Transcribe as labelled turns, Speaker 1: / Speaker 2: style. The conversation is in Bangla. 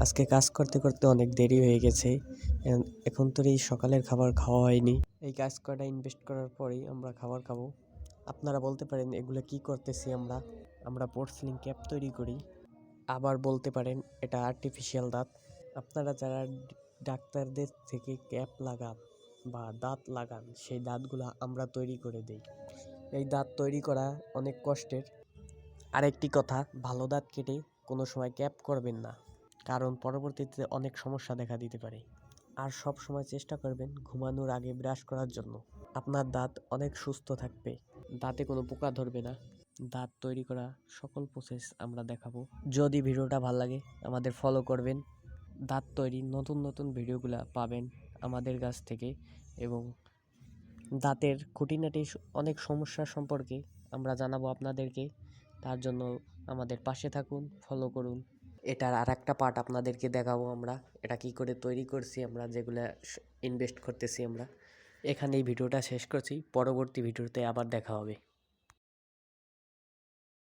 Speaker 1: আজকে কাজ করতে করতে অনেক দেরি হয়ে গেছে। এখন তো এই সকালের খাবার খাওয়া হয়নি। এই কাজ কটা ইনভেস্ট করার পরেই আমরা খাবার খাবো। আপনারা বলতে পারেন এগুলো কি করতেছি আমরা? আমরা পোর্সেলিন ক্যাপ তৈরি করি। আবার বলতে পারেন এটা আর্টিফিশিয়াল দাঁত। আপনারা যারা ডাক্তারদের থেকে ক্যাপ লাগান বা দাঁত লাগান, সেই দাঁতগুলা আমরা তৈরি করে দেই। এই দাঁত তৈরি করা অনেক কষ্টের। আরেকটি কথা, ভালো দাঁত কেটে কোনো সময় ক্যাপ করবেন না, কারণ পরবর্তীতে অনেক সমস্যা দেখা দিতে পারে। আর সব সময় চেষ্টা করবেন ঘুমানোর আগে ব্রাশ করার জন্য। আপনার দাঁত অনেক সুস্থ থাকবে, দাঁতে কোনো পোকা ধরবে না। দাঁত তৈরি করা সকল প্রসেস আমরা দেখাবো। যদি ভিডিওটা ভালো লাগে আমাদের ফলো করবেন। দাঁত তৈরির নতুন নতুন ভিডিওগুলো পাবেন আমাদের কাছ থেকে, এবং দাঁতের খুঁটিনাটি অনেক সমস্যা সম্পর্কে আমরা জানাবো আপনাদেরকে। তার জন্য আমাদের পাশে থাকুন, ফলো করুন। এটার আর একটা পার্ট আপনাদেরকে দেখাবো আমরা, এটা কি করে তৈরি করছি আমরা, যেগুলো ইনভেস্ট করতেছি আমরা। এখানে এই ভিডিওটা শেষ করছি, পরবর্তী ভিডিওতে আবার দেখা হবে।